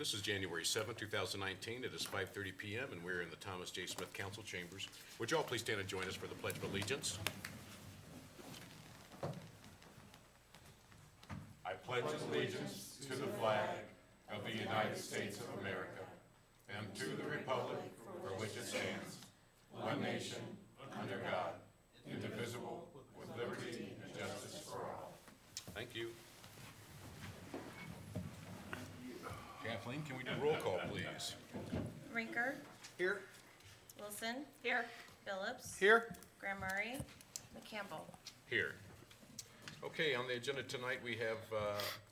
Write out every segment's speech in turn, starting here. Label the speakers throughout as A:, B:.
A: This is January 7th, 2019. It is 5:30 p.m. and we're in the Thomas J. Smith Council Chambers. Would you all please stand and join us for the Pledge of Allegiance? I pledge allegiance to the flag of the United States of America and to the republic for which it stands, one nation, under God, indivisible, with liberty and justice for all. Thank you. Kathleen, can we do roll call, please?
B: Rinker,
C: Here.
B: Wilson,
D: Here.
B: Phillips,
C: Here.
B: Graham Murray, McCampbell.
A: Here. Okay, on the agenda tonight, we have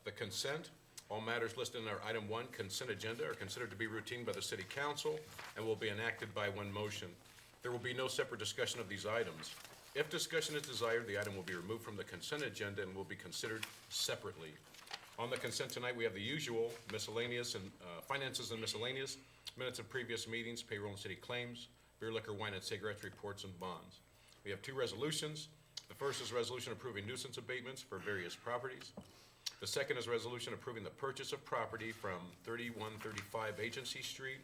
A: the consent. All matters listed in our item 1 consent agenda are considered to be routine by the City Council and will be enacted by one motion. There will be no separate discussion of these items. If discussion is desired, the item will be removed from the consent agenda and will be considered separately. On the consent tonight, we have the usual miscellaneous and finances and miscellaneous, minutes of previous meetings, payroll and city claims, beer, liquor, wine, and cigarettes, reports, and bonds. We have 2 resolutions. The first is a resolution approving nuisance abatements for various properties. The second is a resolution approving the purchase of property from 3135 Agency Street,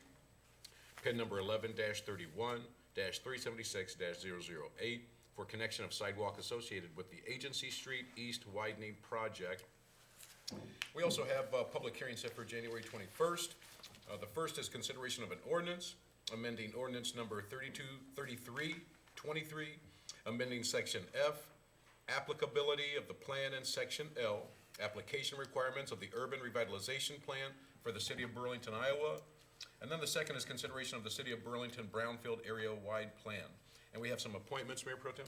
A: PIN number 11-31-376-008 for connection of sidewalk associated with the Agency Street East Widening Project. We also have public hearings set for January 21st. The first is consideration of an ordinance, amending ordinance number 3233-23, amending section F, applicability of the plan, and section L, application requirements of the urban revitalization plan for the city of Burlington, Iowa. And then the second is consideration of the city of Burlington Brownfield area-wide plan. And we have some appointments, Mayor Pro Tem.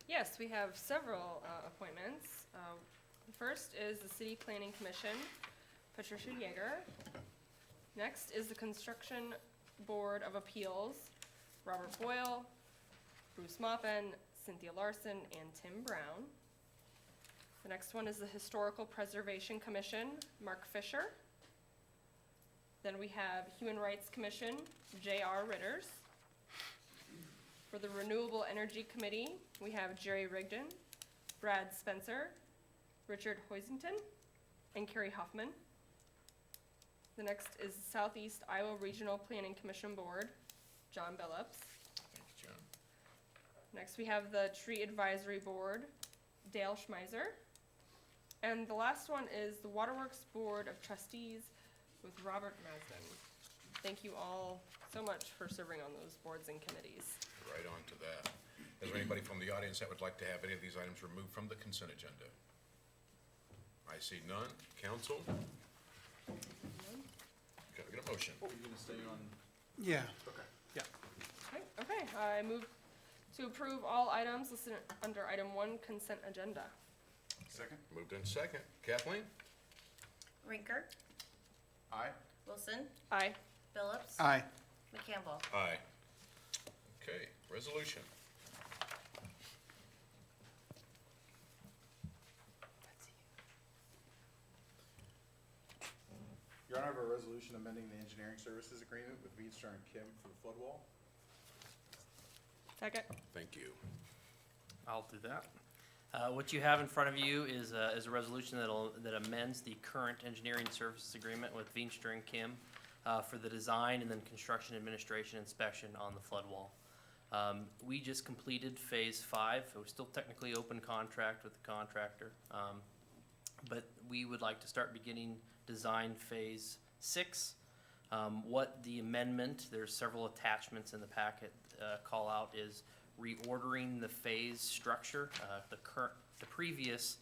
D: Yes, we have several appointments. The first is the City Planning Commission, Patricia Yeager. Next is the Construction Board of Appeals, Robert Boyle, Bruce Maupin, Cynthia Larson, and Tim Brown. The next one is the Historical Preservation Commission, Mark Fisher. Then we have Human Rights Commission, J.R. Ritters. For the Renewable Energy Committee, we have Jerry Rigdon, Brad Spencer, Richard Hoisington, and Carrie Hoffman. The next is Southeast Iowa Regional Planning Commission Board, John Billups.
A: Thanks, John.
D: Next we have the Tree Advisory Board, Dale Schmeiser. And the last one is the Waterworks Board of Trustees with Robert Masden. Thank you all so much for serving on those boards and committees.
A: Right on to that. Is there anybody from the audience that would like to have any of these items removed from the consent agenda? I see none. Council? Can I get a motion?
C: What were you gonna say on?
E: Yeah.
C: Okay.
E: Yeah.
D: Okay, I move to approve all items listed under item 1 consent agenda.
C: Second.
A: Moved in second. Kathleen?
B: Rinker,
C: Aye.
B: Wilson,
D: Aye.
B: Phillips,
E: Aye.
B: McCampbell.
A: Aye. Okay, resolution.
C: Your Honor, I have a resolution amending the engineering services agreement with Veenstra and Kim for the flood wall.
D: Second.
A: Thank you.
F: I'll do that. What you have in front of you is a resolution that amends the current engineering services agreement with Veenstra and Kim for the design and then construction administration inspection on the flood wall. We just completed phase 5. It was still technically open contract with the contractor, but we would like to start beginning design phase 6. What the amendment, there's several attachments in the packet, call out is reordering the phase structure. The previous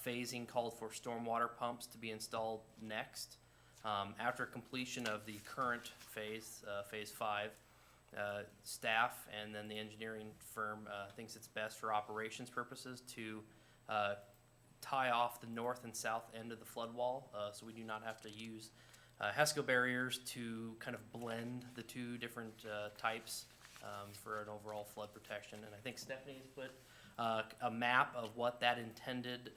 F: phasing called for stormwater pumps to be installed next. After completion of the current phase, phase 5, staff and then the engineering firm thinks it's best for operations purposes to tie off the north and south end of the flood wall, so we do not have to use HESCO barriers to kind of blend the 2 different types for an overall flood protection. And I think Stephanie's put a map of what that intended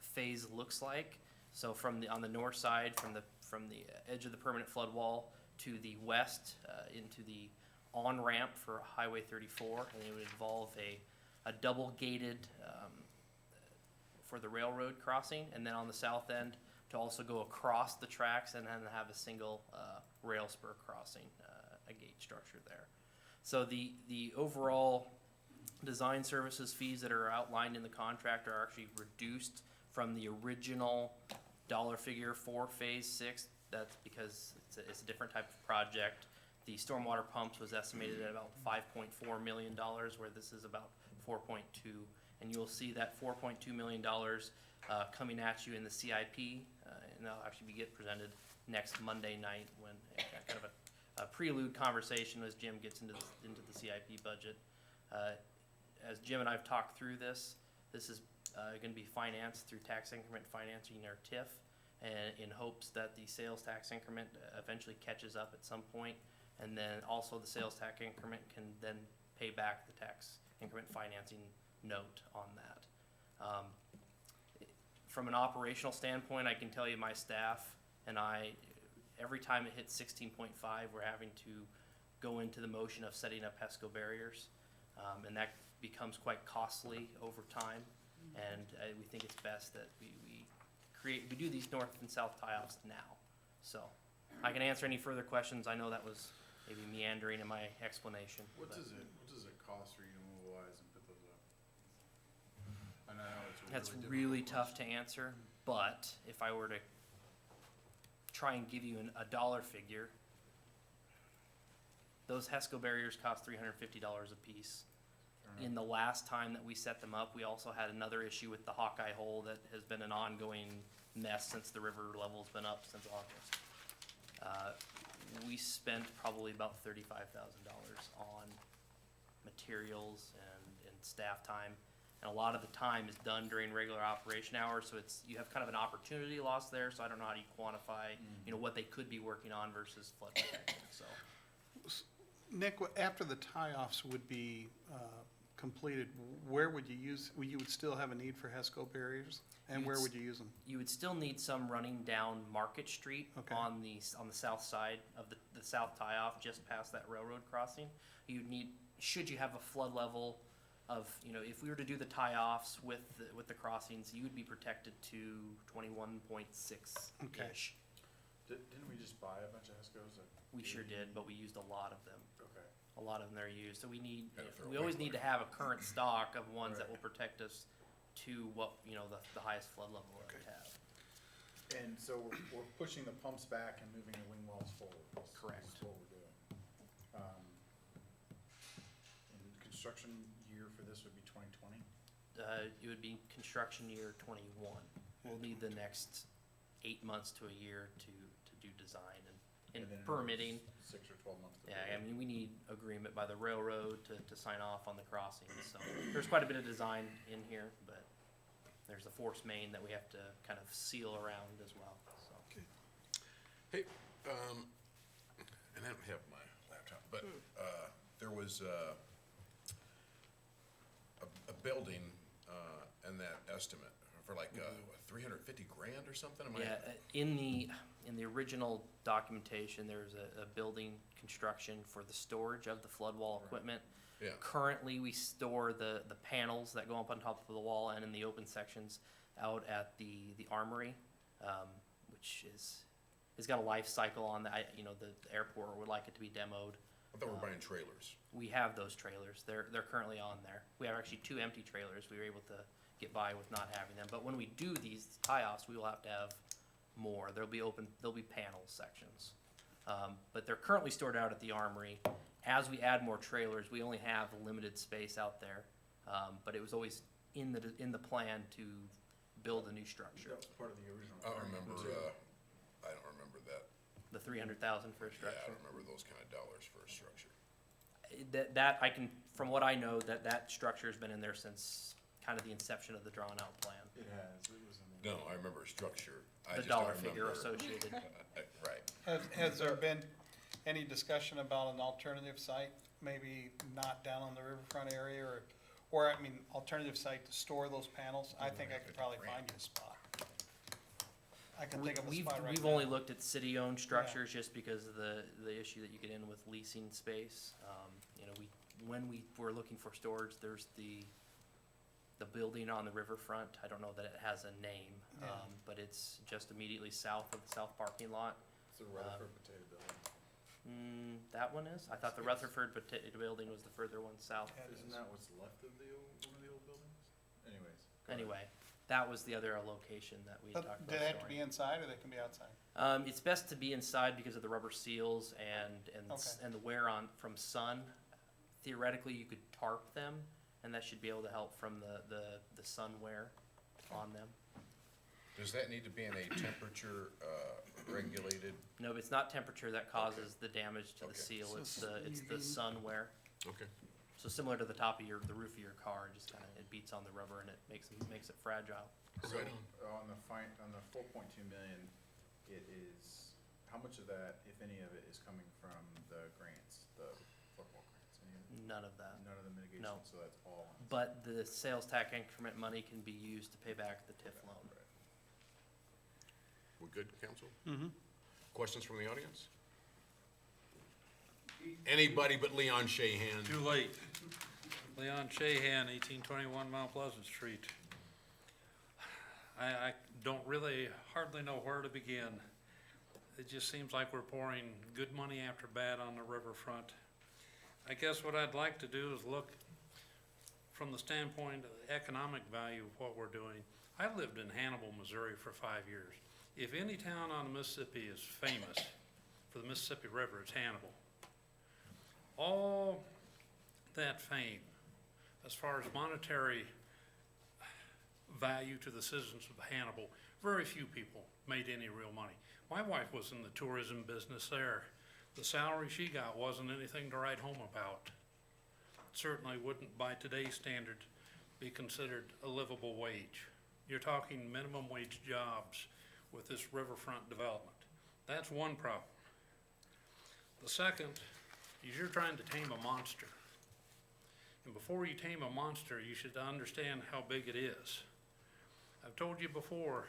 F: phase looks like. So on the north side, from the edge of the permanent flood wall to the west into the on-ramp for Highway 34, and it would involve a double gated for the railroad crossing, and then on the south end to also go across the tracks and then have a single rail spur crossing, a gate structure there. So the overall design services fees that are outlined in the contract are actually reduced from the original dollar figure for Phase 6. That's because it's a different type of project. The stormwater pumps was estimated at about $5.4 million, where this is about 4.2. And you'll see that $4.2 million coming at you in the CIP, and that'll actually get presented next Monday night when kind of a prelude conversation as Jim gets into the CIP budget. As Jim and I have talked through this is going to be financed through tax increment financing, or TIF, and in hopes that the sales tax increment eventually catches up at some point, and then also the sales tax increment can then pay back the tax increment financing note on that. From an operational standpoint, I can tell you my staff and I, every time it hits 16.5, we're having to go into the motion of setting up HESCO barriers, and that becomes quite costly over time. And we think it's best that we do these north and south tie-offs now. So I can answer any further questions. I know that was maybe meandering in my explanation.
C: What does it cost for you to mobilize and put those up? And I know it's a
F: That's
C: difficult
F: really
C: question.
F: tough to answer, but if I were to try and give you a dollar figure, those HESCO barriers cost $350 a piece. In the last time that we set them up, we also had another issue with the Hawkeye hole that has been an ongoing mess since the river level's been up since August. We spent probably about $35,000 on materials and staff time, and a lot of the time is done during regular operation hours, so you have kind of an opportunity loss there. So I don't know how do you quantify, what they could be working on versus flood protection. So
E: Nick, after the tie-offs would be completed, where would you use, you would still have a need for HESCO barriers? And where would you use them?
F: you would still need some running down Market Street
E: Okay.
F: on the south side of the south tie-off, just past that railroad crossing. You'd need, should you have a flood level of, if we were to do the tie-offs with the crossings, you would be protected to 21.6-ish.
E: Okay.
C: Didn't we just buy a bunch of HESCOs?
F: We sure did, but we used a lot of them.
C: Okay.
F: A lot of them are used, so we
A: Gotta throw
F: we
A: away
F: always need to have a current stock of ones that
C: Right.
F: will protect us to what, the highest flood level that we have.
C: And so we're pushing the pumps back and moving the wing wells forward.
F: Correct.
C: Is what we're doing. And construction year for this would be 2020?
F: It would be construction year 21. We'll need the next 8 months to a year to do design and
C: then
F: permitting.
C: 6 or 12 months. to
F: Yeah,
C: build.
F: we need agreement by the railroad to sign off on the crossings, so there's quite a bit of design in here, but there's a force main that we have to kind of seal around as well, so.
A: Hey, and I don't have my laptop, but there was a building and that estimate for like $350,000 or something. Am I-
F: Yeah, in the original documentation, there's a building construction for the storage of the flood wall equipment.
A: Yeah.
F: Currently, we store the panels that go up on top of the wall and in the open sections out at the armory, which has got a life cycle on that. The airport would like it to be demoed.
A: I thought we were buying trailers.
F: We have those trailers. They're currently on there. We have actually 2 empty trailers. We were able to get by with not having them. But when we do these tie-offs, we will have to have more. There'll be panel sections. But they're currently stored out at the armory. As we add more trailers, we only have limited space out there. But it was always in the plan to build a new structure.
C: That was part of the original.
A: I don't remember,
C: material.
A: I don't remember that.
F: The 300,000 for a
A: Yeah, I
F: structure.
A: don't remember those kind of dollars for a structure.
F: That I can, from what I know, that structure has been in there since kind of the inception of the drawn-out plan.
C: It has, it was in there.
A: No, I remember a structure. I
F: The
A: just don't
F: dollar figure
A: remember-
F: associated.
A: Right.
E: Has there been any discussion about an alternative site, maybe not down on the riverfront area, or I mean, alternative site to store those panels? I think I could probably find you a spot. I can think of a
F: We've
E: spot right
F: we've
E: now.
F: only looked at city-owned structures just because of the issue that you get in with leasing space. When we were looking for storage, there's the the building on the riverfront. I don't know that it has a name,
E: Yeah.
F: but it's just immediately south of the south parking lot.
C: It's the Rutherford Potato Building.
F: That one is? I thought the Rutherford building was the further one south.
E: Yeah, it
C: Isn't
E: is.
C: that what's left of the old, one of the old buildings? Anyways. go ahead.
F: Anyway, that was the other location that we had
E: But
F: talked about
E: do they have to
F: storing.
E: be inside or they can be outside?
F: It's best to be inside because of the rubber seals
E: Okay.
F: and the wear on from sun. Theoretically, you could tarp them, and that should be able to help from the sun wear on them.
A: Does that need to be in a temperature regulated?
F: No, it's not temperature that causes the damage to the
A: Okay.
F: seal,
E: So
F: it's
E: it's
F: the
E: UV.
F: sun wear.
A: Okay.
F: So similar to the top of the roof of your car, it just kinda, it beats on the rubber and it makes it fragile.
C: So,
A: Right
C: on the 4.2 million, it is, how much of that, if any of it, is coming from the grants, the football grants? Any of it?
F: None of that.
C: None of the mitigation,
F: No.
C: so that's all on.
F: But the sales tax increment money can be used to pay back the TIF loan.
C: Right.
A: We're good, council?
E: Mm-hmm.
A: Questions from the audience? Anybody but Leon Shahan.
G: Too late. Leon Shahan, 1821 Mount Pleasant Street. I don't really hardly know where to begin. It just seems like we're pouring good money after bad on the riverfront. I guess what I'd like to do is look from the standpoint of the economic value of what we're doing. I lived in Hannibal, Missouri for 5 years. If any town on the Mississippi is famous for the Mississippi River, it's Hannibal. All that fame, as far as monetary value to the citizens of Hannibal, very few people made any real money. My wife was in the tourism business there. The salary she got wasn't anything to write home about. Certainly wouldn't, by today's standards, be considered a livable wage. You're talking minimum wage jobs with this riverfront development. That's one problem. The second is you're trying to tame a monster. And before you tame a monster, you should understand how big it is. I've told you before,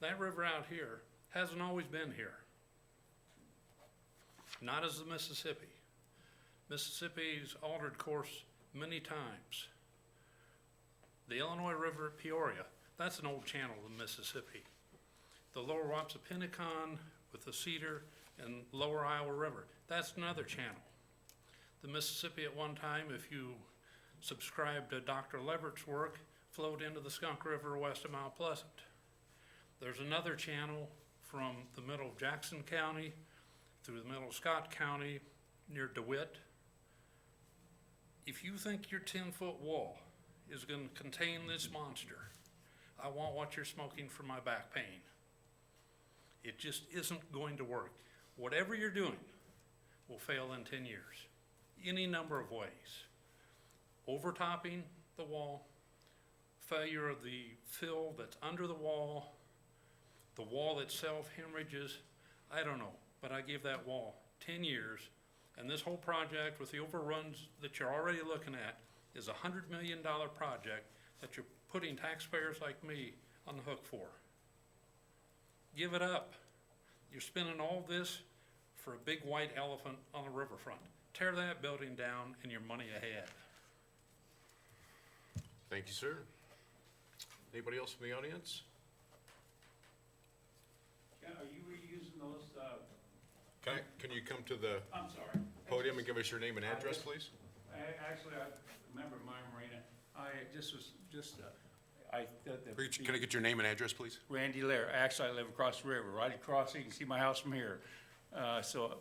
G: that river out here hasn't always been here. Not as the Mississippi. Mississippi's altered course many times. The Illinois River at Peoria, that's an old channel of the Mississippi. The lower Wapsipinicon with the Cedar and lower Iowa River, that's another channel. The Mississippi at one time, if you subscribed to Dr. Levert's work, flowed into the Skunk River west of Mount Pleasant. There's another channel from the middle of Jackson County through the middle of Scott County near DeWitt. If you think your 10-foot wall is going to contain this monster, I want what you're smoking for my back pain. It just isn't going to work. Whatever you're doing will fail in 10 years, any number of ways. Overtopping the wall, failure of the fill that's under the wall itself hemorrhages, I don't know, but I give that wall 10 years, and this whole project with the overruns that you're already looking at is a $100 million project that you're putting taxpayers like me on the hook for. Give it up. You're spending all this for a big white elephant on the riverfront. Tear that building down and your money ahead.
A: Thank you, sir. Anybody else from the audience?
H: Are you reusing those,
A: Can you come to the
H: I'm sorry.
A: podium and give us your name and address, please?
H: Actually, I remember my marina.
A: Can I get your name and address, please?
H: Randy Lair. Actually, I live across the river, right across, you can see my house from here. So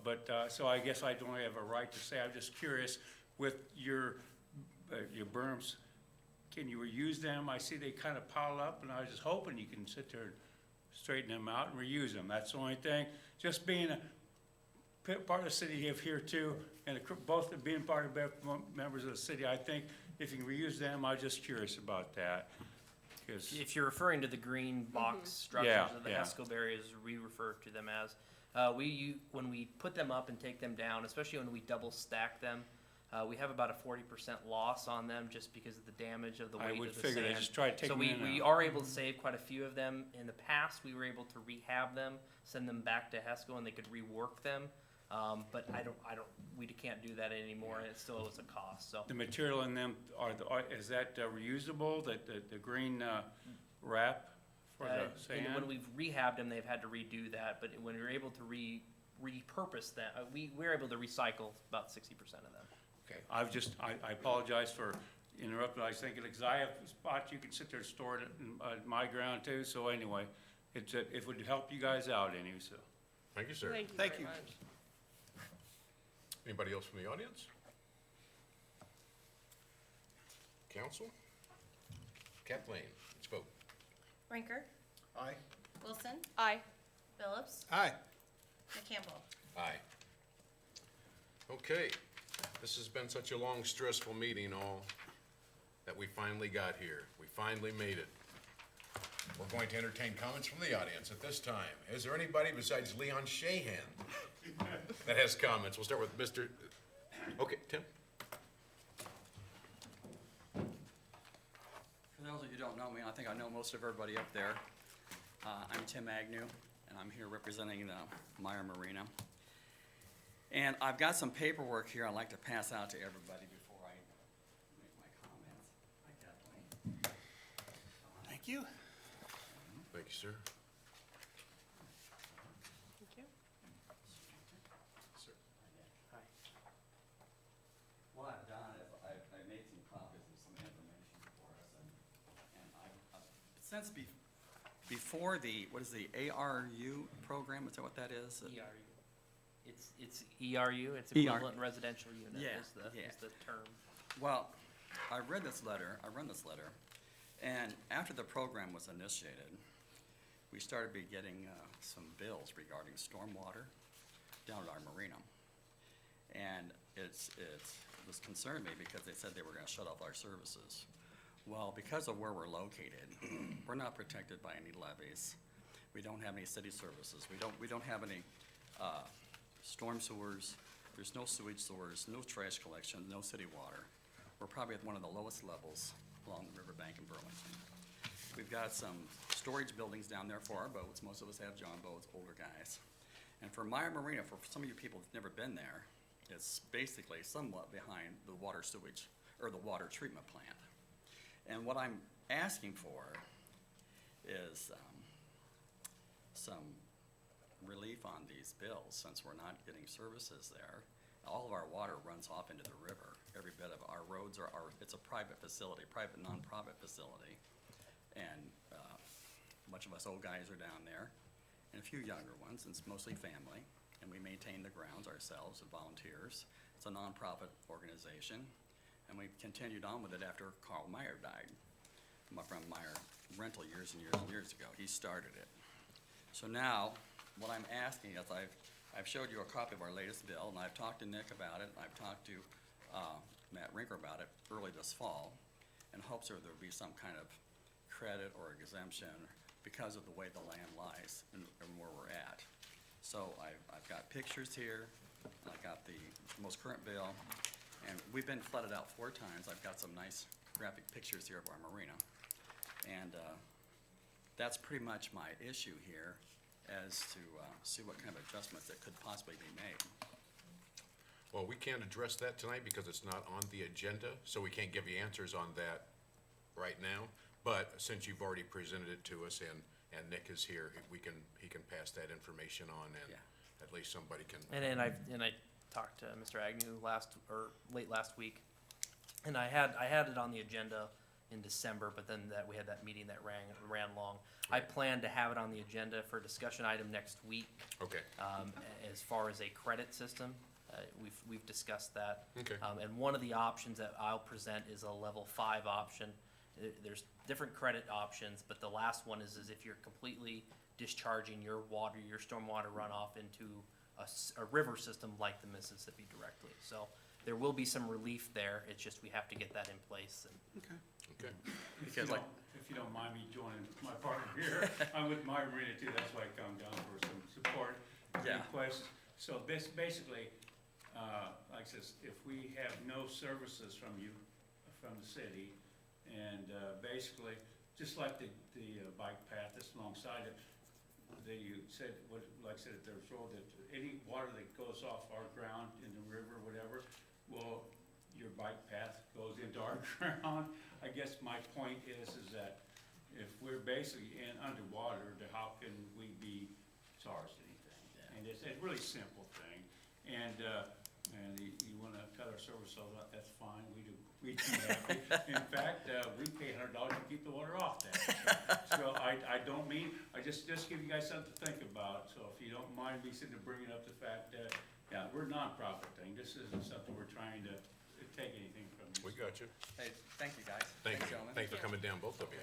H: I guess I don't have a right to say, I'm just curious, with your berms, can you reuse them? I see they kind of pile up, and I was just hoping you can sit there and straighten them out and reuse them. That's the only thing. Just being a part of the city of here too, and both of being part of members of the city, I think if you can reuse them, I'm just curious about that. 'Cause
F: If you're referring to the green box structures
H: Yeah,
F: of the
H: yeah.
F: Escobar, as we refer to them as, when we put them up and take them down, especially when we double stack them, we have about a 40% loss on them just because of the damage of the
H: I
F: weight
H: would
F: of the
H: figure they
F: sand.
H: just try to take
F: So
H: them in
F: we
H: and
F: are able to save quite a few of them. In the past, we were able to rehab them, send them back to HESCO, and they could rework them. But we can't do that anymore, and it still is a cost, so.
H: The material in them, is that reusable, the green wrap for the
F: And
H: sand?
F: when we've rehabbed them, they've had to redo that, but when we're able to repurpose them, we're able to recycle about 60% of them.
H: Okay, I apologize for interrupting, I was thinking, because I have a spot you can sit there and store it in my ground too, so anyway, it would help you guys out anyway, so.
A: Thank you, sir.
D: Thank you
E: Thank
D: very
E: you.
D: much.
A: Anybody else from the audience? Council? Kathleen, let's vote.
B: Rinker,
C: Aye.
B: Wilson,
D: Aye.
B: Phillips,
E: Aye.
B: McCampbell.
A: Aye. Okay, this has been such a long, stressful meeting all that we finally got here. We finally made it. We're going to entertain comments from the audience at this time. Is there anybody besides Leon Shahan that has comments? We'll start with Mr. Okay, Tim?
I: For those of you who don't know me, I think I know most of everybody up there. I'm Tim Agnew, and I'm here representing the Meyer Marina. And I've got some paperwork here I'd like to pass out to everybody before I make my comments. Hi, Kathleen.
E: Thank you.
A: Thank you, sir.
D: Thank you.
I: Hi. What I've done is I've made some copies of some information for us, and since before the, what is the ARU program, is that what that is?
F: ERU. It's ERU, it's
I: ER.
F: equivalent residential unit
I: Yeah,
F: is the term.
I: Well, I run this letter, and after the program was initiated, we started getting some bills regarding stormwater down at our marina. And it was concerned me because they said they were gonna shut off our services. Well, because of where we're located, we're not protected by any levees. We don't have any city services. We don't have any storm sewers. There's no sewage sewers, no trash collection, no city water. We're probably at one of the lowest levels along the riverbank in Burlington. We've got some storage buildings down there for our boats. Most of us have John boats, older guys. And for Meyer Marina, for some of you people who've never been there, it's basically somewhat behind the water sewage, or the water treatment plant. And what I'm asking for is some relief on these bills, since we're not getting services there. All of our water runs off into the river. Every bit of our roads it's a private facility, private non-profit facility. And much of us old guys are down there, and a few younger ones, and it's mostly family. And we maintain the grounds ourselves with volunteers. It's a non-profit organization, and we continued on with it after Carl Meyer died. My friend Meyer Rental years and years and years ago, he started it. So now, what I'm asking is, I've showed you a copy of our latest bill, and I've talked to Nick about it, and I've talked to Matt Rinker about it early this fall, in hopes that there'll be some kind of credit or exemption because of the way the land lies and where we're at. So I've got pictures here, and I've got the most current bill, and we've been flooded out 4 times. I've got some nice graphic pictures here of our marina. And that's pretty much my issue here, as to see what kind of adjustments that could possibly be made.
A: Well, we can't address that tonight because it's not on the agenda, so we can't give you answers on that right now. But since you've already presented it to us and Nick is here, he can pass that information on, and
I: Yeah.
A: at least somebody can.
F: And I talked to Mr. Agnew late last week, and I had it on the agenda in December, but then we had that meeting that ran long. I plan to have it on the agenda for a discussion item next week.
A: Okay,
F: As far as a credit system, we've discussed that.
A: okay.
F: And one of the options that I'll present is a level 5 option. There's different credit options, but the last one is if you're completely discharging your water, your stormwater runoff into a river system like the Mississippi directly. So there will be some relief there. It's just we have to get that in place.
A: Okay.
I: Because like,
H: If you don't mind me joining my partner here, I'm with my marina too, that's why I come down for some support.
I: Yeah.
H: Requests. So basically, like I says, if we have no services from you, from the city, and basically, just like the bike path that's alongside it, that you said, like I said, at the road, that any water that goes off our ground in the river, whatever, well, your bike path goes into our ground. I guess my point is that if we're basically underwater, then how can we be charged anything? And it's a really simple thing, and you wanna cut our service over, that's fine, we do that. In fact, we pay $100 to keep the water off there. So I don't mean, I just give you guys something to think about, so if you don't mind me sitting and bringing up the fact that, yeah, we're a nonprofit thing, this isn't something we're trying to take anything from you.
A: We got you.
I: Hey, thank you, guys.
A: Thank you.
I: gentlemen.
A: Thanks for coming down, both of you.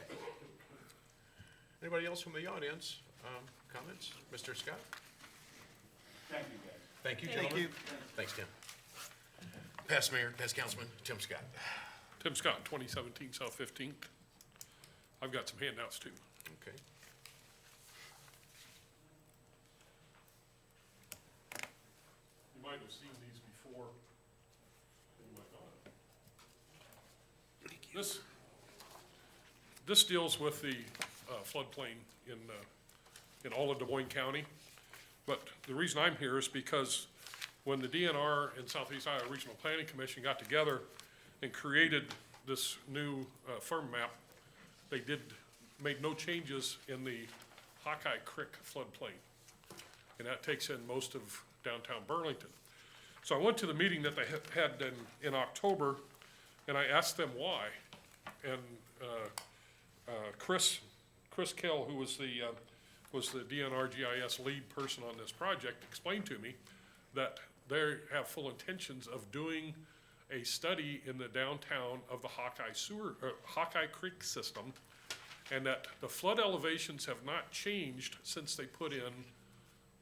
A: Anybody else from the audience? Comments? Mr. Scott?
H: Thank you, guys.
A: Thank you,
E: Thank
A: gentlemen.
E: you.
A: Thanks, Tim. Past Mayor, past Councilman, Tim Scott.
J: Tim Scott, 2017 South 15th. I've got some handouts too.
A: Okay.
J: You might have seen these before. You might not. This deals with the floodplain in all of Des Moines County. But the reason I'm here is because when the DNR and Southeast Iowa Regional Planning Commission got together and created this new firm map, they made no changes in the Hawkeye Creek floodplain. And that takes in most of downtown Burlington. So I went to the meeting that they had in October, and I asked them why. And Chris Kell, who was the DNR GIS lead person on this project, explained to me that they have full intentions of doing a study in the downtown of the Hawkeye Creek system, and that the flood elevations have not changed since they put in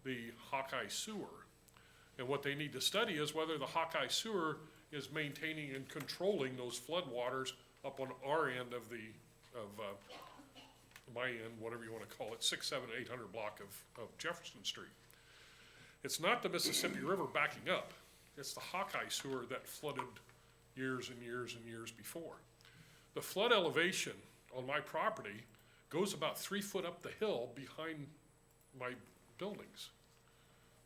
J: the Hawkeye sewer. And what they need to study is whether the Hawkeye sewer is maintaining and controlling those flood waters up on our end of my end, whatever you want to call it, 600, 700, 800 block of Jefferson Street. It's not the Mississippi River backing up. It's the Hawkeye sewer that flooded years and years and years before. The flood elevation on my property goes about 3 foot up the hill behind my buildings.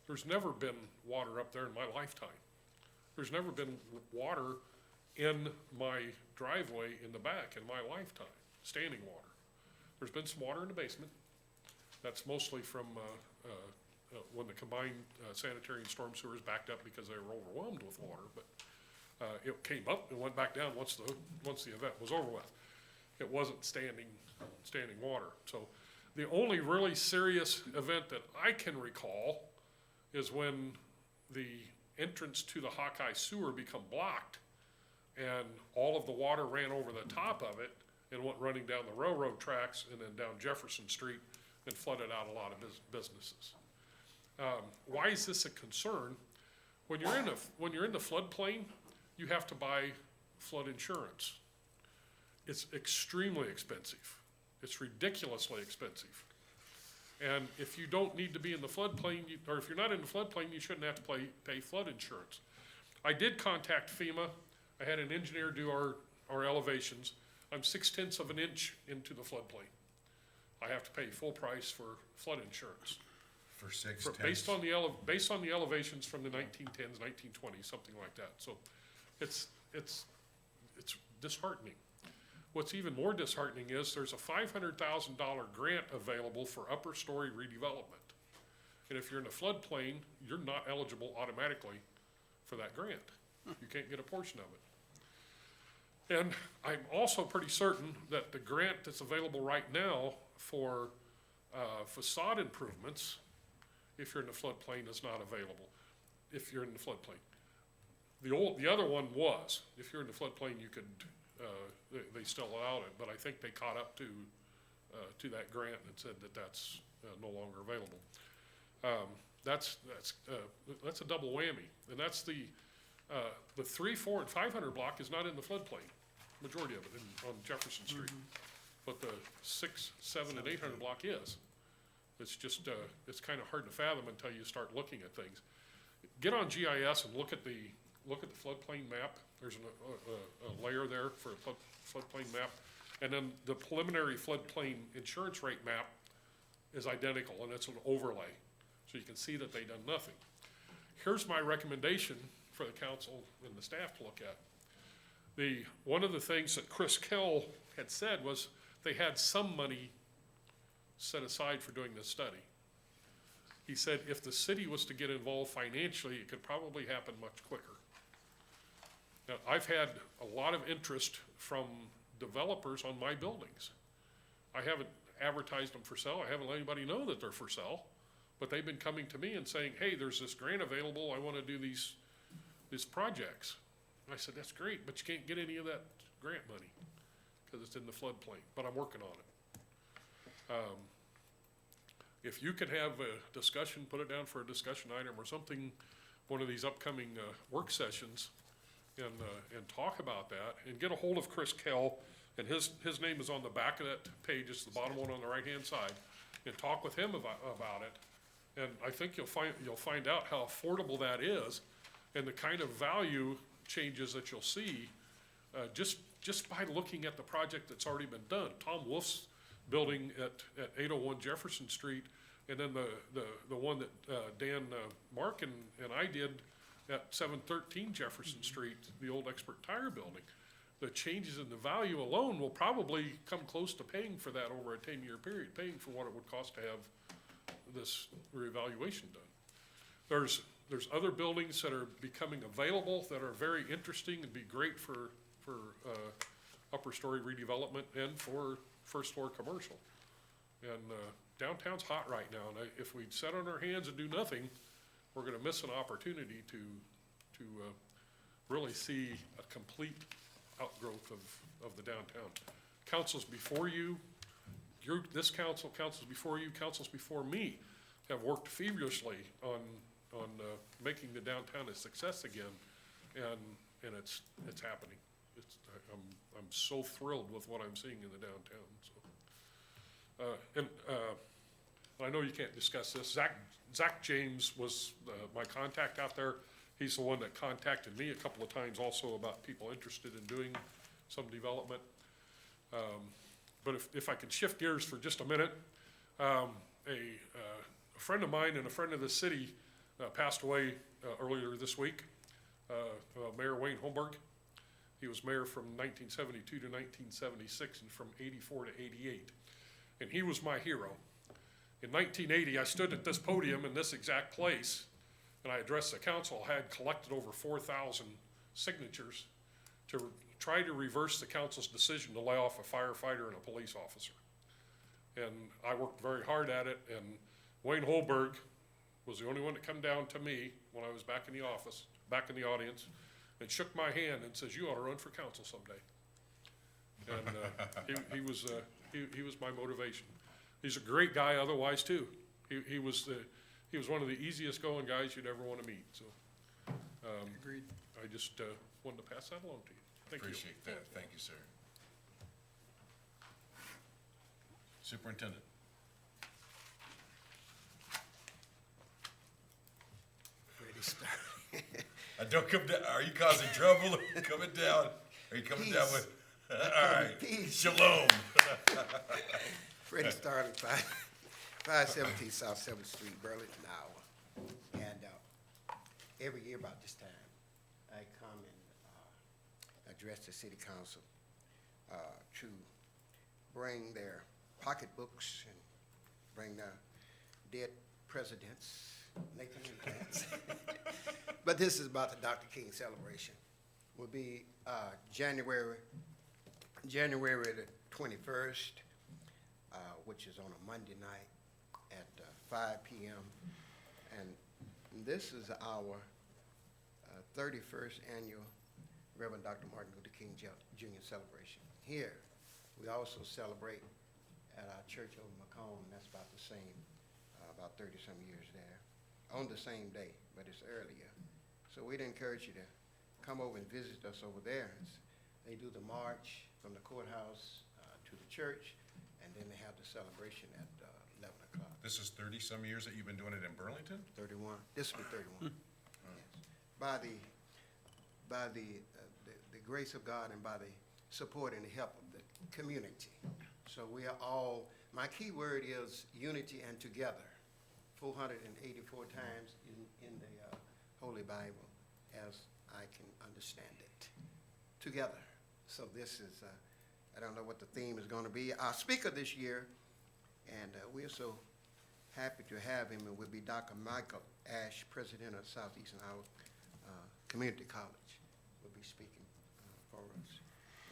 J: There's never been water up there in my lifetime. There's never been water in my driveway in the back in my lifetime, standing water. There's been some water in the basement. That's mostly from when the combined sanitary and storm sewers backed up because they were overwhelmed with water, but it came up and went back down once the event was over with. It wasn't standing water. So the only really serious event that I can recall is when the entrance to the Hawkeye sewer become blocked and all of the water ran over the top of it and went running down the railroad tracks and then down Jefferson Street and flooded out a lot of businesses. Why is this a concern? When you're in the floodplain, you have to buy flood insurance. It's extremely expensive. It's ridiculously expensive. And if you don't need to be in the floodplain, or if you're not in the floodplain, you shouldn't have to pay flood insurance. I did contact FEMA. I had an engineer do our elevations. I'm 6/10 of an inch into the floodplain. I have to pay full price for flood insurance.
K: For 6
J: Based on the elevations from the 1910s, 1920s, something like that. So it's disheartening. What's even more disheartening is there's a $500,000 grant available for upper story redevelopment. And if you're in a floodplain, you're not eligible automatically for that grant. You can't get a portion of it. And I'm also pretty certain that the grant that's available right now for facade improvements, if you're in the floodplain, is not available if you're in the floodplain. The other one was, if you're in the floodplain, you could, they still allowed it, but I think they caught up to that grant and said that that's no longer available. That's a double whammy, and that's the 300, 400, and 500 block is not in the floodplain, majority of it on Jefferson Street. But the 600, 700, and 800 block is. It's just, it's kind of hard to fathom until you start looking at things. Get on GIS and look at the floodplain map. There's a layer there for a floodplain map. And then the preliminary floodplain insurance rate map is identical, and it's an overlay. So you can see that they done nothing. Here's my recommendation for the council and the staff to look at. One of the things that Chris Kell had said was they had some money set aside for doing this study. He said if the city was to get involved financially, it could probably happen much quicker. Now, I've had a lot of interest from developers on my buildings. I haven't advertised them for sale. I haven't let anybody know that they're for sale, but they've been coming to me and saying, hey, there's this grant available. I want to do these projects. I said, that's great, but you can't get any of that grant money because it's in the floodplain, but I'm working on it. If you could have a discussion, put it down for a discussion item or something, one of these upcoming work sessions, and talk about that, and get a hold of Chris Kell, and his name is on the back of that page, it's the bottom one on the right-hand side, and talk with him about it. And I think you'll find out how affordable that is, and the kind of value changes that you'll see, just by looking at the project that's already been done. Tom Wolf's building at 801 Jefferson Street, and then the one that Dan, Mark and I did at 713 Jefferson Street, the old Expert Tire building. The changes in the value alone will probably come close to paying for that over a 10-year period, paying for what it would cost to have this reevaluation done. There's other buildings that are becoming available that are very interesting and be great for upper story redevelopment and for first floor commercial. And downtown's hot right now, and if we sit on our hands and do nothing, we're gonna miss an opportunity to really see a complete outgrowth of the downtown. Councils before you, this council, councils before you, councils before me have worked feverishly on making the downtown a success again, and it's happening. I'm so thrilled with what I'm seeing in the downtown. So, I know you can't discuss this. Zach James was my contact out there. He's the one that contacted me a couple of times also about people interested in doing some development. But if I could shift gears for just a minute, a friend of mine and a friend of the city passed away earlier this week, Mayor Wayne Holmberg. He was mayor from 1972 to 1976 and from 84 to 88. And he was my hero. In 1980, I stood at this podium in this exact place, and I addressed the council. I had collected over 4,000 signatures to try to reverse the council's decision to lay off a firefighter and a police officer. And I worked very hard at it, and Wayne Holberg was the only one to come down to me when I was back in the office, back in the audience, and shook my hand and says, "You ought to run for council someday." And he was my motivation. He's a great guy otherwise too. He was one of the easiest going guys you'd ever want to meet. So
E: Agreed.
J: I just wanted to pass that along to you. Thank you.
A: Appreciate that. Thank you, sir. Superintendent. Don't come down. Are you causing trouble? Coming down? Are you coming down with? All right. Shalom.
K: Freddie Starling, 517 South 7th Street, Burlington, Iowa. And every year about this time, I come and address the city council to bring their pocketbooks and bring their dead presidents, Nathan and Clarence. But this is about the Dr. King celebration. Will be January the 21st, which is on a Monday night at 5 p.m. And this is our 31st annual Reverend Dr. Martin Luther King Jr. celebration. Here, we also celebrate at our church over Macomb, and that's about the same, about 30-some years there, on the same day, but it's earlier. So we'd encourage you to come over and visit us over there. They do the march from the courthouse to the church, and then they have the celebration at 11 o'clock.
A: This is 30-some years that you've been doing it in Burlington?
K: 31. This will be 31. Yes. By the grace of God and by the support and the help of the community. So we are all, my key word is unity and together, 484 times in the Holy Bible, as I can understand it. Together. So this is, I don't know what the theme is going to be. Our speaker this year, and we're so happy to have him, and will be Dr. Michael Ash, president of Southeastern Iowa Community College, will be speaking for us.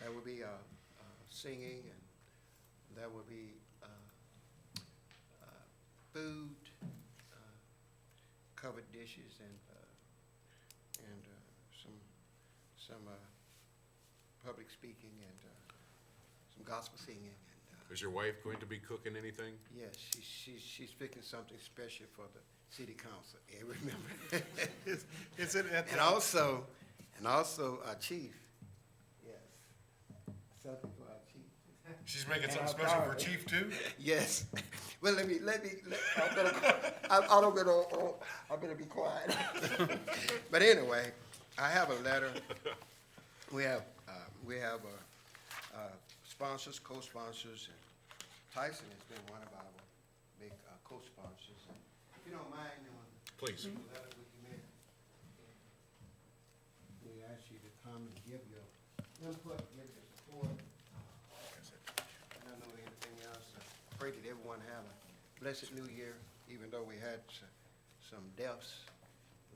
K: There will be singing, and there will be food, covered dishes, and some public speaking, and some gospel singing. And
A: Is your wife going to be cooking anything?
K: yes, she's picking something special for the city council. Yeah, remember?
E: Is it at
K: And
E: the,
K: also our chief. Yes, something for our chief.
J: She's making
K: And
J: something
K: our
J: special for
K: daughter.
J: Chief too?
K: Yes. Well, I better be quiet. But anyway, I have a letter. We have sponsors, co-sponsors. And Tyson has been one of our big co-sponsors. And if you don't mind,
A: Please.
K: the letter with you, Mayor, we ask you to come and give your input, give your support. And I know anything else. I pray that everyone have a blessed new year, even though we had some deaths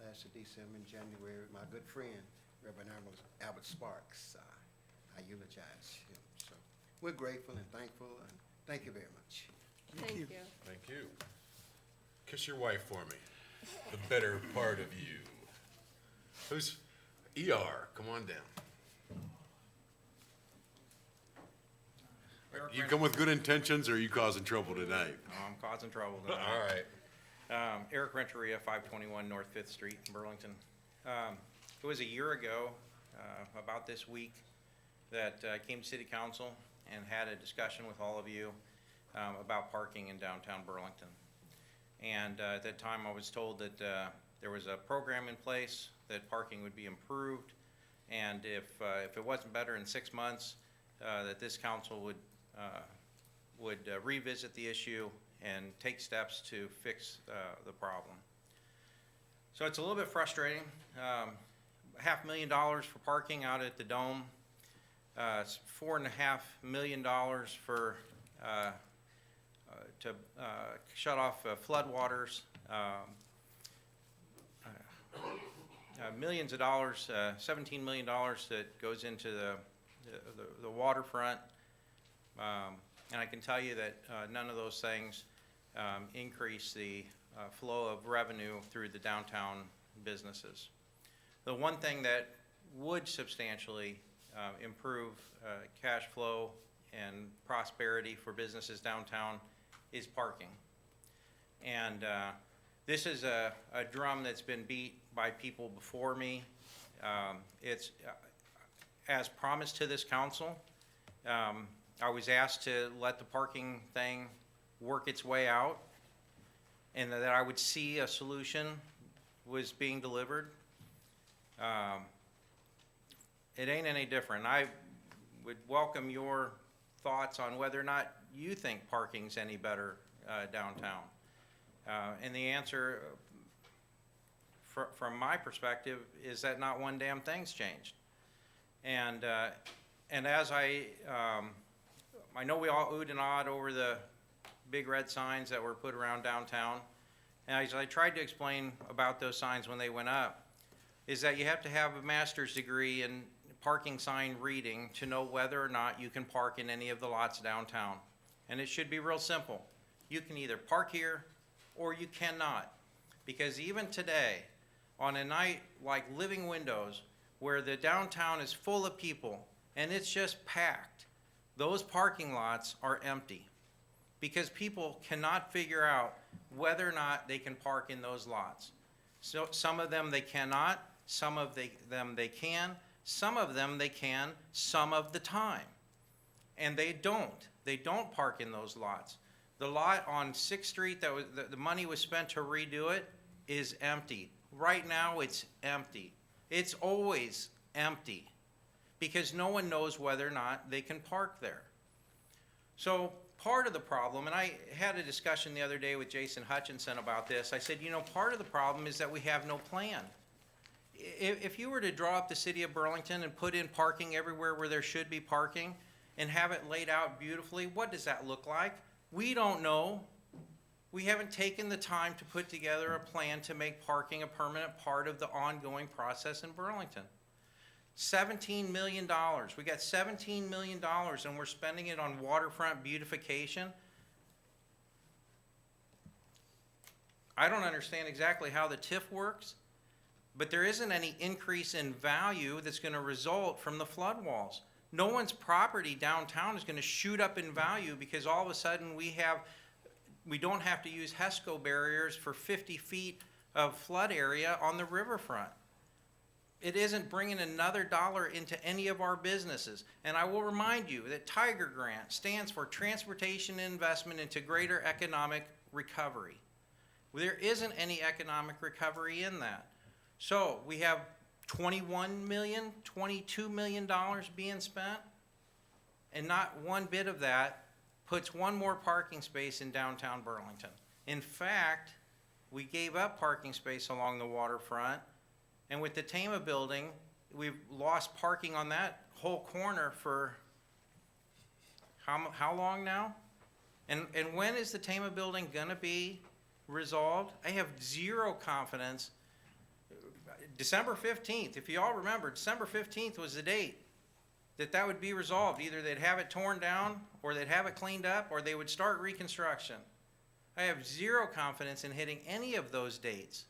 K: last December and January. My good friend, Reverend Albert Sparks, I eulogize him. So we're grateful and thankful, and thank you very much.
D: Thank you.
A: Thank you. Kiss your wife for me. The better part of you. Who's ER? Come on down. You come with good intentions, or are you causing trouble tonight?
L: I'm causing trouble
A: All
L: tonight.
A: right.
L: Eric Renteria, 521 North 5th Street in Burlington. It was a year ago, about this week, that I came to City Council and had a discussion with all of you about parking in downtown Burlington. And at that time, I was told that there was a program in place, that parking would be improved, and if it wasn't better in 6 months, that this council would revisit the issue and take steps to fix the problem. So it's a little bit frustrating. $500,000 for parking out at the Dome. It's $4.5 million for to shut off floodwaters. Millions of dollars, $17 million that goes into the waterfront. And I can tell you that none of those things increase the flow of revenue through the downtown businesses. The one thing that would substantially improve cash flow and prosperity for businesses downtown is parking. And this is a drum that's been beat by people before me. It's as promised to this council. I was asked to let the parking thing work its way out, and that I would see a solution was being delivered. It ain't any different. I would welcome your thoughts on whether or not you think parking's any better downtown. And the answer, from my perspective, is that not one damn thing's changed. And as I know we all oohed and awed over the big red signs that were put around downtown. And as I tried to explain about those signs when they went up, is that you have to have a master's degree in parking sign reading to know whether or not you can park in any of the lots downtown. And it should be real simple. You can either park here or you cannot. Because even today, on a night like Living Windows, where the downtown is full of people and it's just packed, those parking lots are empty because people cannot figure out whether or not they can park in those lots. So some of them they cannot, some of them they can, some of them they can some of the time. And they don't park in those lots. The lot on 6th Street that was, the money was spent to redo it is empty. Right now it's empty. It's always empty because no one knows whether or not they can park there. So part of the problem, and I had a discussion the other day with Jason Hutchinson about this, I said, you know, part of the problem is that we have no plan. If you were to draw up the city of Burlington and put in parking everywhere where there should be parking and have it laid out beautifully, what does that look like? We don't know. We haven't taken the time to put together a plan to make parking a permanent part of the ongoing process in Burlington. $17 million. We got $17 million and we're spending it on waterfront beautification. I don't understand exactly how the TIF works, but there isn't any increase in value that's going to result from the flood walls. No one's property downtown is going to shoot up in value because all of a sudden we don't have to use HESCO barriers for 50 feet of flood area on the riverfront. It isn't bringing another dollar into any of our businesses. And I will remind you that Tiger Grant stands for Transportation Investment into Greater Economic Recovery. There isn't any economic recovery in that. So we have $21 million, $22 million being spent, and not one bit of that puts one more parking space in downtown Burlington. In fact, we gave up parking space along the waterfront, and with the Tama building, we've lost parking on that whole corner for how long now? And when is the Tama building gonna be resolved? I have zero confidence. December 15th, if you all remember, December 15th was the date that would be resolved. Either they'd have it torn down, or they'd have it cleaned up, or they would start reconstruction. I have zero confidence in hitting any of those dates.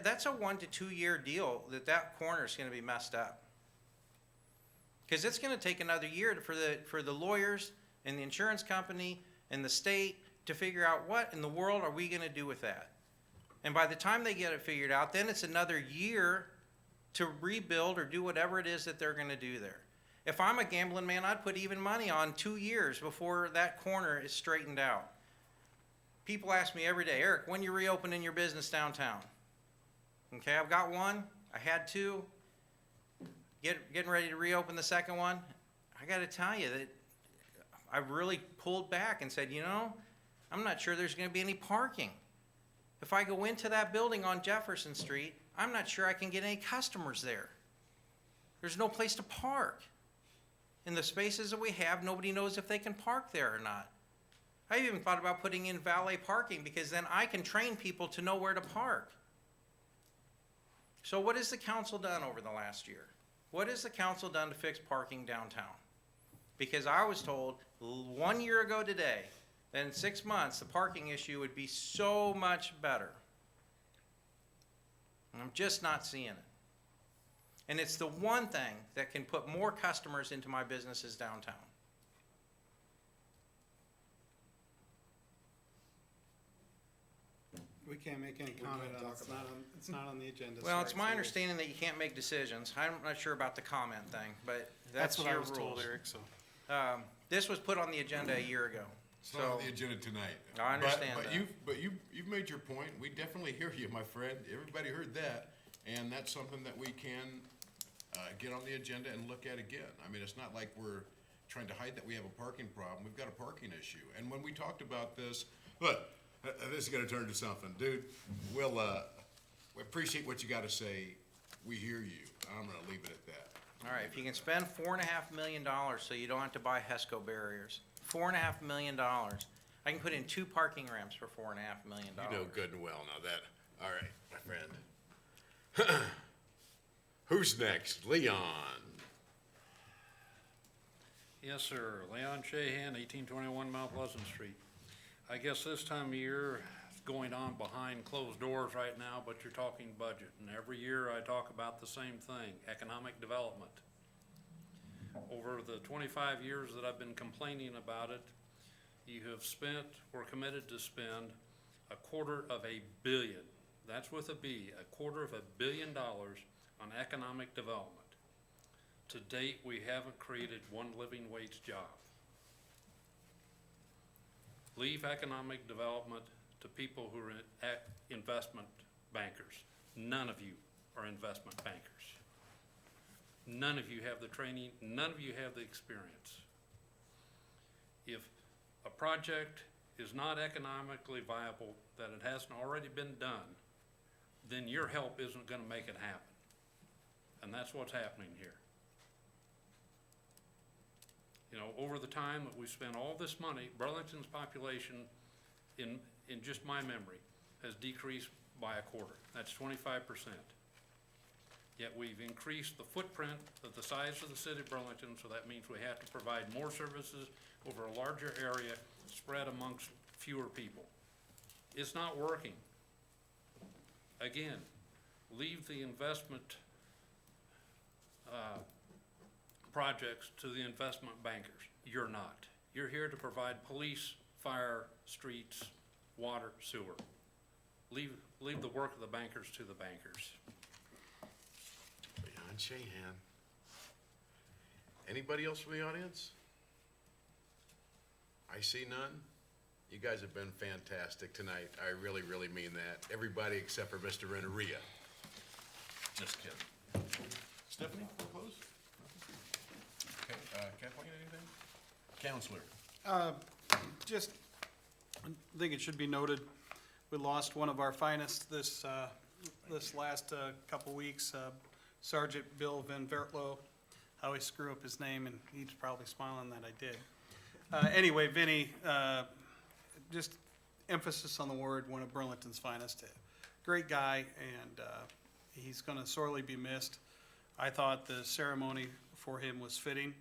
L: That's a 1 to 2 year deal that corner is going to be messed up. Because it's going to take another year for the lawyers and the insurance company and the state to figure out what in the world are we going to do with that. And by the time they get it figured out, then it's another year to rebuild or do whatever it is that they're going to do there. If I'm a gambling man, I'd put even money on 2 years before that corner is straightened out. People ask me every day, Eric, when you reopening your business downtown? Okay, I've got one. I had two. Getting ready to reopen the second one. I got to tell you that I really pulled back and said, you know, I'm not sure there's going to be any parking. If I go into that building on Jefferson Street, I'm not sure I can get any customers there. There's no place to park. In the spaces that we have, nobody knows if they can park there or not. I even thought about putting in valet parking because then I can train people to know where to park. So what has the council done over the last year? What has the council done to fix parking downtown? Because I was told 1 year ago today that in 6 months the parking issue would be so much better. And I'm just not seeing it. And it's the one thing that can put more customers into my businesses downtown.
E: We can't make any comment on it. It's not on the agenda.
L: Well, it's
E: Sorry,
L: my
E: so
L: understanding that you can't make decisions. I'm not sure about the comment thing, but that's
E: what I
L: your
E: was told,
L: rules.
E: Eric, so.
L: This was put on the agenda a year ago.
A: It's not on the agenda tonight.
L: I understand
A: But
L: that.
A: you've made your point. We definitely hear you, my friend. Everybody heard that. And that's something that we can get on the agenda and look at again. I mean, it's not like we're trying to hide that we have a parking problem. We've got a parking issue. And when we talked about this, look, this is gonna turn into something. Dude, we appreciate what you gotta say. We hear you. I'm gonna leave it at that.
L: All right, if you can spend $4.5 million so you don't have to buy HESCO barriers, $4.5 million. I can put in 2 parking ramps for $4.5 million.
A: You know good and well now that. All right, my friend. Who's next? Leon.
G: Yes, sir. Leon Shahan, 1821 Mount Pleasant Street. I guess this time of year, it's going on behind closed doors right now, but you're talking budget. And every year I talk about the same thing, economic development. Over the 25 years that I've been complaining about it, you have spent or committed to spend $250 million. That's with a B, $250 million on economic development. To date, we haven't created one living wage job. Leave economic development to people who are investment bankers. None of you are investment bankers. None of you have the training, none of you have the experience. if a project is not economically viable, that it hasn't already been done, then your help isn't gonna make it happen. And that's what's happening here. You know, over the time that we've spent all this money, Burlington's population, in just my memory, has decreased by a quarter. That's 25%. Yet we've increased the footprint of the size of the city of Burlington, so that means we have to provide more services over a larger area, spread amongst fewer people. It's not working. Again, leave the investment projects to the investment bankers. You're not. You're here to provide police, fire, streets, water, sewer. Leave the work of the bankers to the bankers.
A: Leon Shahan. Anybody else from the audience? I see none. You guys have been fantastic tonight. I really, really mean that. Everybody except for Mr. Renneria. Just kidding. Stephanie, close? Okay, Kathleen, anything? Counselor?
E: Just, I think it should be noted, we lost one of our finest this last couple weeks, Sergeant Bill Van Vertlo. I always screw up his name, and he's probably smiling that I did. Anyway, Vinny, just emphasis on the word, one of Burlington's finest. Great guy, and he's gonna sorely be missed. I thought the ceremony for him was fitting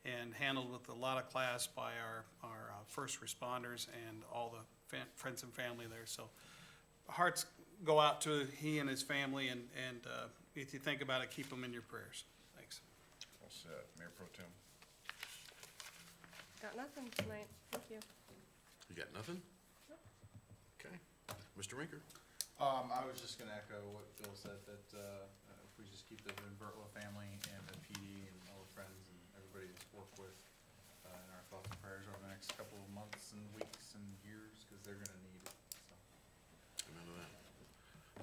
E: and handled with a lot of class by our first responders and all the friends and family there. So hearts go out to he and his family, and if you think about it, keep them in your prayers. Thanks.
A: All set. Mayor Pro Tem?
D: Got nothing tonight, thank you.
A: You got nothing? Okay. Mr. Rinker?
C: I was just gonna echo what Bill said, that, if we just keep the Van Vertlo family and the PD and all the friends and everybody that's worked with, in our thoughts and prayers over the next couple of months and weeks and years, cause they're gonna need it, so.
A: Amen to that.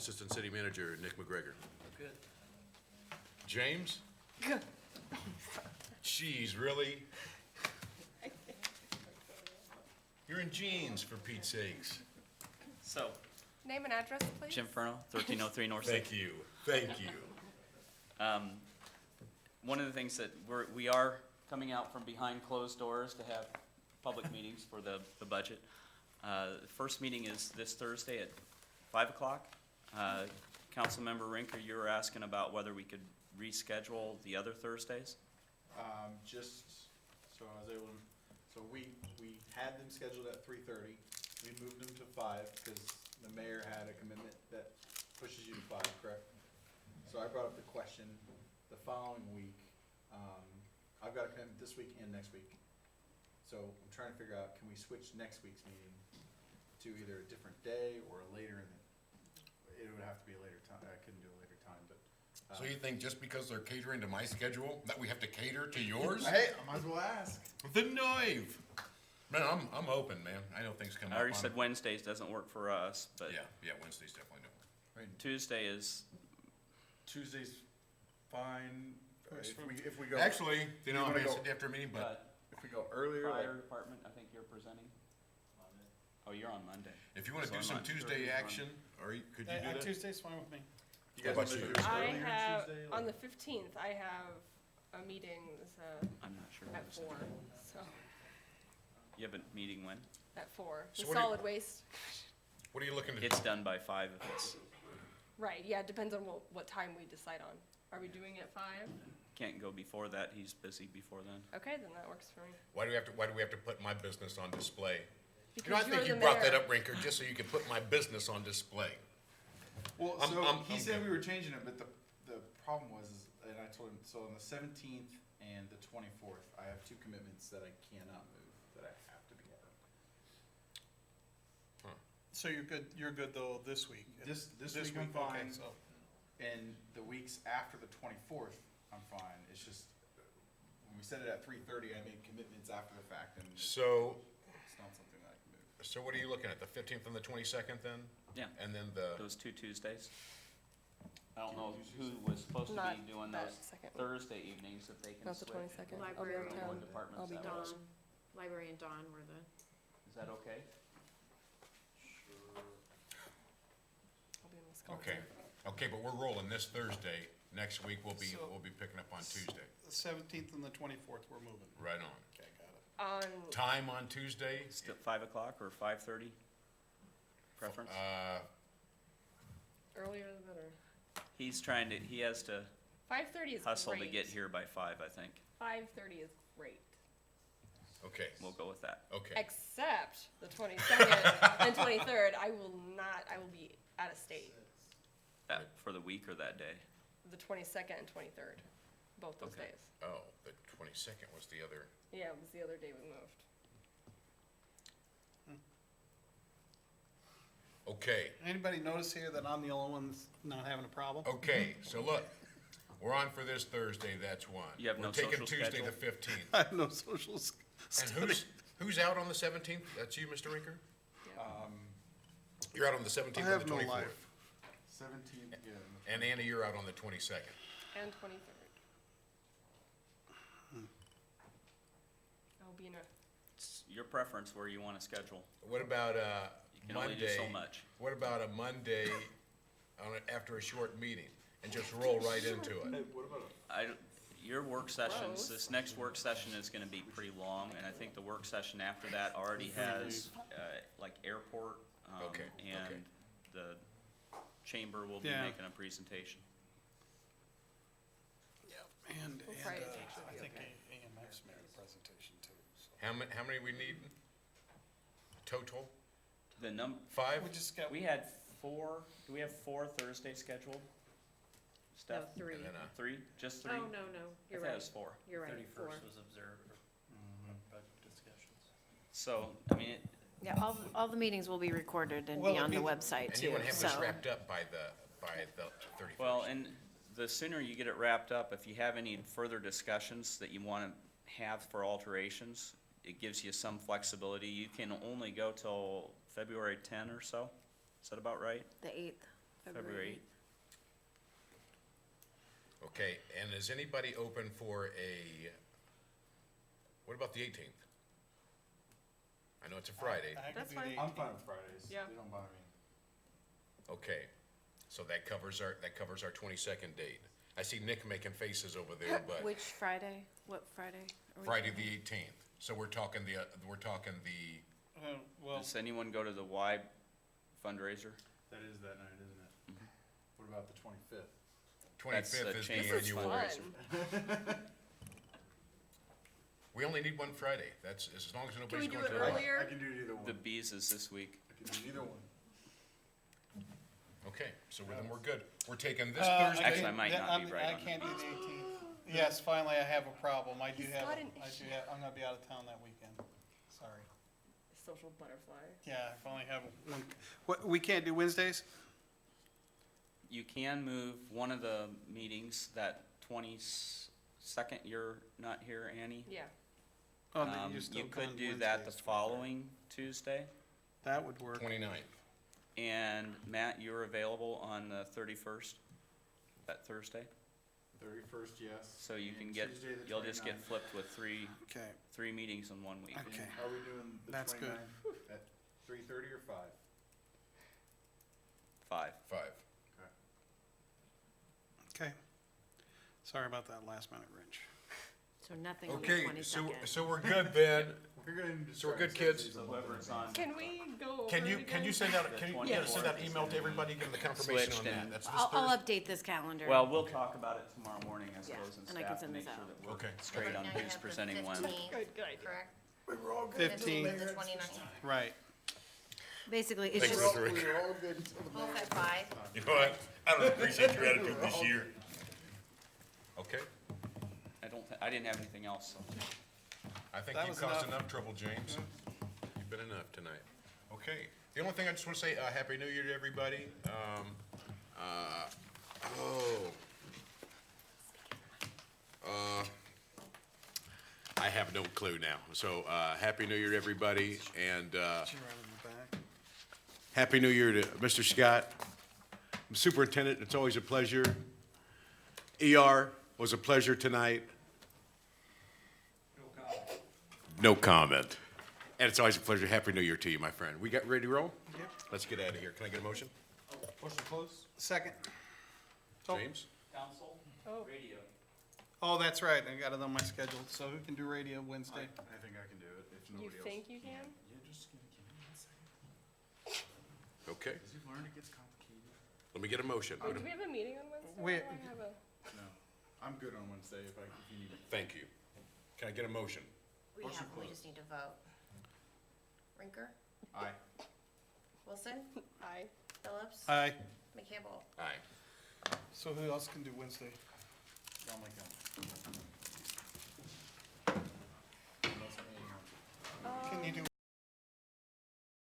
A: Assistant City Manager Nick McGregor.
F: Good.
A: James? Jeez, really? You're in jeans, for Pete's sakes.
I: So,
D: Name and address, please.
I: Jim Furno, 1303 North
A: Thank you, thank you.
I: One of the things that we are coming out from behind closed doors to have public meetings for the budget. The first meeting is this Thursday at 5 o'clock. Councilmember Rinker, you were asking about whether we could reschedule the other Thursdays?
C: Just, so I was able to, so we had them scheduled at 3:30. We moved them to 5 because the mayor had a commitment that pushes you to 5, correct? So I brought up the question the following week. I've got a commitment this week and next week. So I'm trying to figure out, can we switch next week's meeting to either a different day or later in the, it would have to be a later time. I couldn't do a later time, but.
A: So you think just because they're catering to my schedule, that we have to cater to yours?
C: Hey, I might as well ask.
A: The knife! Man, I'm open, man. I know things come
I: I
A: up.
I: already said Wednesdays doesn't work for us, but
A: Yeah, Wednesdays definitely don't work.
I: Tuesday is,
C: Tuesday's fine. If we go.
A: Actually, you know, I
C: wanna
A: mean,
C: go-
A: it's after a meeting, but
C: If we go earlier, like,
I: fire department, I think you're presenting? Oh, you're on Monday.
A: if you wanna
I: So
A: do
I: I'm
A: some
I: not sure
A: Tuesday
I: who's on.
A: action, could you do that?
E: Tuesday's fine with me.
C: you guys
A: What
C: want to
A: about
C: do
A: you?
D: I
C: earlier
D: have,
C: Tuesday?
D: on the 15th, I have a meeting
I: I'm not sure.
D: at 4, so,
I: You have a meeting when?
D: at 4.
A: So
D: The
A: what do you-
D: solid waste,
A: What are you looking to?
I: It's done by 5 if it's,
D: right, yeah, it depends on what time we decide on. Are we doing it 5?
I: can't go before that, he's busy before then.
D: Okay, then that works for me.
A: Why do we have to put my business on display? You know, I
D: Because
A: think
D: you're
A: you
D: the
A: brought that
D: mayor.
A: up, Rinker, just so you could put my business on display.
C: Well,
A: I'm-
C: so
A: I'm-
C: he
A: I'm
C: said
A: good.
C: we were changing it, but the problem was, and I told him, so on the 17th and the 24th, I have 2 commitments that I cannot move, that I have to be at.
E: So you're good though this week?
C: This week I'm
E: okay,
C: fine,
E: so.
C: and the weeks after the 24th, I'm fine. It's just, when we set it at 3:30, I made commitments after the fact, and it's
A: So,
C: not something that I can move.
A: so what are you looking at, the 15th and the 22nd then?
I: Yeah,
A: And then the,
I: those 2 Tuesdays. I don't know who was supposed to
D: Not
I: be doing
D: that
I: those
D: second week.
I: Thursday evenings, if they can
D: Not the
I: switch.
D: 22nd. I'll be
B: Library.
D: out of town.
I: What departments
D: I'll be
I: that
D: gone.
I: was.
M: Library and Dawn were the,
F: Is that okay?
D: I'll be in Wisconsin.
A: Okay, okay, but we're rolling this Thursday. Next week, we'll be picking up on Tuesday.
E: The 17th and the 24th, we're moving.
A: Right on.
E: Okay, got it.
D: On,
A: Time on Tuesday?
N: Still 5 o'clock or 5:30? Preference?
D: earlier the better.
N: He has to
D: 5:30 is great.
N: hustle to get here by 5, I think.
D: 5:30 is great.
A: Okay,
N: We'll go with that.
A: okay.
D: Except the 22nd and 23rd, I will be out of state.
N: That, for the week or that day?
D: The 22nd and 23rd, both those
N: Okay.
D: days.
A: Oh, the 22nd was the other.
D: Yeah, it was the other day we moved.
A: Okay,
E: Anybody notice here that I'm the only one that's not having a problem?
A: okay, so look, we're on for this Thursday, that's one.
N: You have no
A: We're taking
N: social
A: Tuesday
N: schedule?
A: the 15th.
E: I have no social
A: And who's out on the 17th? That's you, Mr. Rinker? You're out on the 17th
E: I
A: and
E: have
A: the
E: no
A: 24th.
E: life.
C: 17th, yeah.
A: And Anna, you're out on the 22nd.
D: And 23rd. I'll be in a,
N: It's your preference where you want to schedule.
A: What about
N: You can only do
A: Monday?
N: so much.
A: What about a Monday after a short meeting and just roll right into it?
C: Hey, what about
N: Your work sessions,
D: Close.
N: this next work session is gonna be pretty long, and I think the work session after that already has, like airport,
A: Okay, okay.
N: and the chamber will be
E: Yeah.
N: making a presentation.
E: And
D: Friday
E: I think AMF's made a presentation too. So.
A: How many we need total?
N: The
A: 5?
E: We just got,
N: we had 4, do we have 4 Thursday scheduled?
M: no,
N: Steph?
M: 3.
A: And then
N: 3, just 3?
M: Oh, no,
N: I
M: you're
N: thought it
M: right.
N: was 4.
M: You're right, 4.
F: was observed, budget discussions.
N: So, I mean,
M: Yeah, all the meetings will be recorded and
E: Well,
M: be
E: it
M: on the
E: means-
M: website
A: And
M: too,
A: you want to have
M: so.
A: this wrapped up by the 31st.
N: well, and the sooner you get it wrapped up, if you have any further discussions that you want to have for alterations, it gives you some flexibility. You can only go till February 10 or so. Is that about right?
M: The 8th, February 8th.
A: Okay, and is anybody open for what about the 18th? I know it's a Friday.
E: I could
D: That's
E: do
D: fine.
E: the
C: I'm
E: 18th.
C: fine with Fridays.
D: Yeah.
C: They don't bother me.
A: Okay, so that covers our 22nd date. I see Nick making faces over there, but
M: Which Friday? What Friday? are we
A: Friday
M: talking?
A: the 18th. So we're talking the
E: Well,
N: Does anyone go to the Y fundraiser?
C: That is that night, isn't it? What about the 25th?
A: 25th is the
N: chamber
D: this is
A: annual.
D: fun.
A: We only need one Friday. That's as long as
D: Can
A: nobody's
D: we do
A: going
D: it
A: to.
D: earlier?
C: I can do either one.
N: The bees is this week.
C: I can do either one.
A: Okay, so then we're good. We're taking this
E: I
A: Thursday.
N: Actually, I might
E: can't-
N: not be
E: I'm-
N: right
E: I
N: on
E: can't
N: the
E: do the 18th. Yes, finally, I have a problem. I do
D: He's
E: have,
D: got an
E: I'm gonna be out of town that weekend. Sorry.
D: Social butterfly.
E: Yeah, I only have one, we can't do Wednesdays?
N: You can move one of the meetings, that 22nd, you're not here, Annie?
D: Yeah.
E: Oh, then you're still
N: You could
E: gone
N: do that the
E: Wednesdays.
N: following Tuesday.
E: That would work.
A: 29th.
N: And Matt, you're available on the 31st, that Thursday?
C: 31st, yes.
N: So you
C: and
N: can get,
C: Tuesday the
N: you'll just get
C: 29th.
N: flipped with three
E: Okay,
N: meetings in 1 week.
E: okay.
C: Are we doing the 29th
E: That's good.
C: at 3:30 or 5?
N: 5.
A: 5.
E: Okay. Sorry about that last minute wrench.
M: So nothing on the
A: Okay,
M: 22nd.
A: so we're good then.
C: We're gonna need to
A: So we're
C: start
A: good, kids?
C: Saturdays on
N: Whoever's
C: Monday.
N: on.
D: Can we go over
A: Can
D: it
A: you
D: again?
A: send out,
N: The
A: can you
N: 24th
A: send out email to everybody, give them the confirmation on
N: Switched
A: that?
N: and-
A: That's this
M: I'll
A: Thursday?
M: update this calendar.
N: Well, we'll talk about it tomorrow morning, I
M: Yeah,
N: suppose, and
M: and I can
N: staff to
M: send
N: make
M: this
N: sure
M: out.
N: that we're
A: Okay.
N: straight on
B: Right now you
N: who's
B: have the
N: presenting when.
B: 15th,
D: Good, good.
B: Correct?
E: 15th,
B: And the 29th,
E: right.
M: Basically, it's
A: Thanks,
M: just,
A: Mr. Rick.
C: We're all good until the
B: both
C: mayor.
B: at 5.
A: You know what? I don't appreciate your attitude this year. Okay,
N: I didn't have anything else, so.
A: I think
E: That
A: you've
E: was
A: caused
E: enough.
A: enough trouble, James. You've been enough tonight. Okay, the only thing I just want to say, Happy New Year to everybody. I have no clue now. So, Happy New Year to everybody, and,
E: Did you write in the back?
A: Happy New Year to Mr. Scott. Superintendent, it's always a pleasure. ER was a pleasure tonight. No comment. And it's always a pleasure. Happy New Year to you, my friend. We got ready to roll?
E: Yep.
A: Let's get out of here. Can I get a motion?
C: Motion closed?
E: Second. Oh.
A: James?
N: Council,
D: Oh.
N: radio.
E: Oh, that's right, I got it on my schedule, so who can do radio Wednesday?
C: I think I can do it if
D: You
C: nobody else.
D: think you can?
C: Yeah, just give me 1 second.
A: Okay.
C: As you learn, it gets complicated.
A: Let me get a motion.
D: Wait, do we have a meeting on Wednesday?
E: Wait.
D: Or do I have a?
C: No, I'm good on Wednesday if you need it.
A: Thank you. Can I get a motion?
B: We just need to vote. Rinker,
C: Aye.
B: Wilson,
D: Aye.
B: Phillips,
E: Aye.
B: McCampbell.
A: Aye.
E: So who else can do Wednesday?
C: John Lincoln. Unless I'm meeting on.
E: Can you do